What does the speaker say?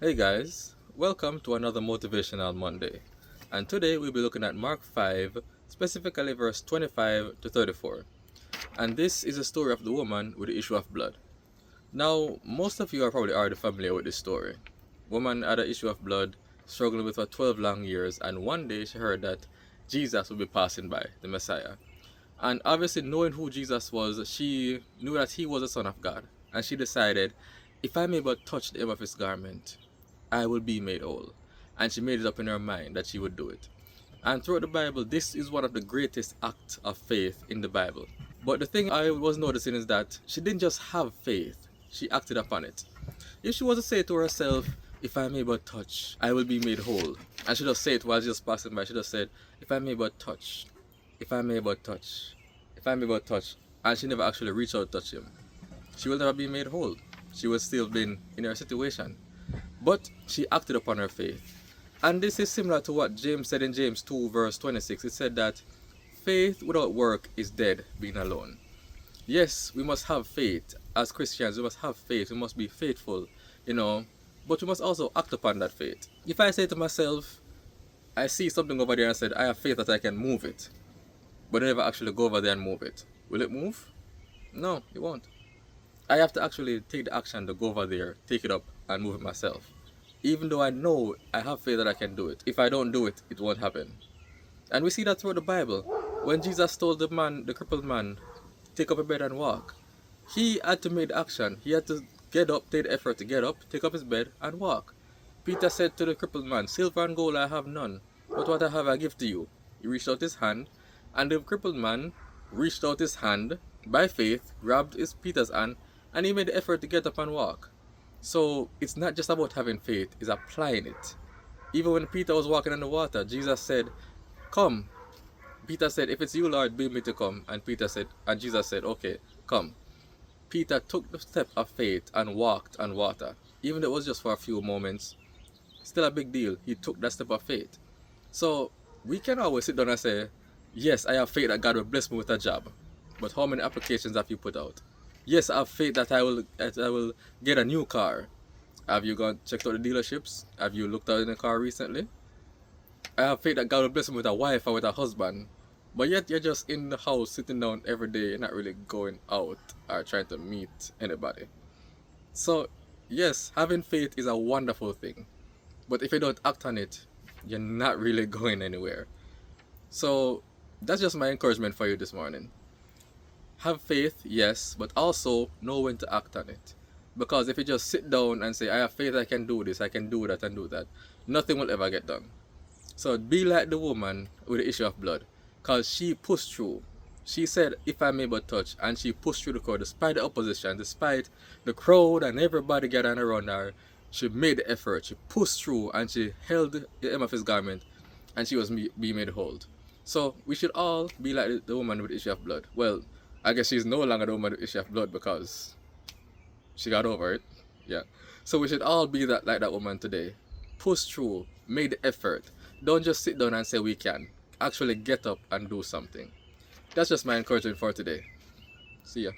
Hey guys, welcome to another Motivational Monday. And today we'll be looking at Mark 5, specifically verse 25 to 34. And this is a story of the woman with the issue of blood. Now, most of you are probably already familiar with this story. Woman had an issue of blood, struggling with for 12 long years, and one day she heard that Jesus would be passing by, the Messiah. And obviously, knowing who Jesus was, she knew that he was the Son of God. And she decided, if I may but touch the hem of his garment, I will be made whole. And she made it up in her mind that she would do it. And throughout the Bible, this is one of the greatest acts of faith in the Bible. But the thing I was noticing is that she didn't just have faith, she acted upon it. If she was to say to herself, if I may but touch, I will be made whole. And she just say it while she just passing by. She just said, if I may but touch, if I may but touch, if I may but touch. And she never actually reached out to touch him. She will never be made whole. She will still be in her situation. But she acted upon her faith. And this is similar to what James said in James 2 verse 26. It said that faith without work is dead, being alone. Yes, we must have faith. As Christians, we must have faith. We must be faithful, but we must also act upon that faith. If I say to myself, I see something over there and said, I have faith that I can move it, but I never actually go over there and move it, will it move? No, it won't. I have to actually take the action to go over there, take it up, and move it myself. Even though I know I have faith that I can do it. If I don't do it, it won't happen. And we see that throughout the Bible. When Jesus told the crippled man, take up a bed and walk, he had to make the action. He had to get up, take the effort to get up, take up his bed, and walk. Peter said to the crippled man, silver and gold I have none, but what I have I give to you. He reached out his hand, and the crippled man reached out his hand by faith, grabbed Peter's hand, and he made the effort to get up and walk. So it's not just about having faith, it's applying it. Even when Peter was walking on the water, Jesus said, come. Peter said, if it's you, Lord, bid me to come. And Jesus said, okay, come. Peter took the step of faith and walked on water. Even though it was just for a few moments, still a big deal. He took that step of faith. So we can always sit down and say, yes, I have faith that God will bless me with a job. But how many applications have you put out? Yes, I have faith that I will get a new car. Have you checked out the dealerships? Have you looked out in a car recently? I have faith that God will bless me with a wife or with a husband. But yet you're just in the house sitting down every day. You're not really going out or trying to meet anybody. So yes, having faith is a wonderful thing. But if you don't act on it, you're not really going anywhere. So that's just my encouragement for you this morning. Have faith, yes, but also know when to act on it. Because if you just sit down and say, I have faith I can do this, I can do that and do that, nothing will ever get done. So be like the woman with the issue of blood. Because she pushed through. She said, if I may but touch, and she pushed through the crowd despite the opposition, despite the crowd and everybody gathering around her. She made the effort, she pushed through, and she held the hem of his garment, and she was being made whole. So we should all be like the woman with the issue of blood. Well, I guess she's no longer the woman with the issue of blood because she got over it. Yeah. So we should all be like that woman today. Push through, make the effort. Don't just sit down and say we can. Actually get up and do something. That's just my encouragement for today. See ya.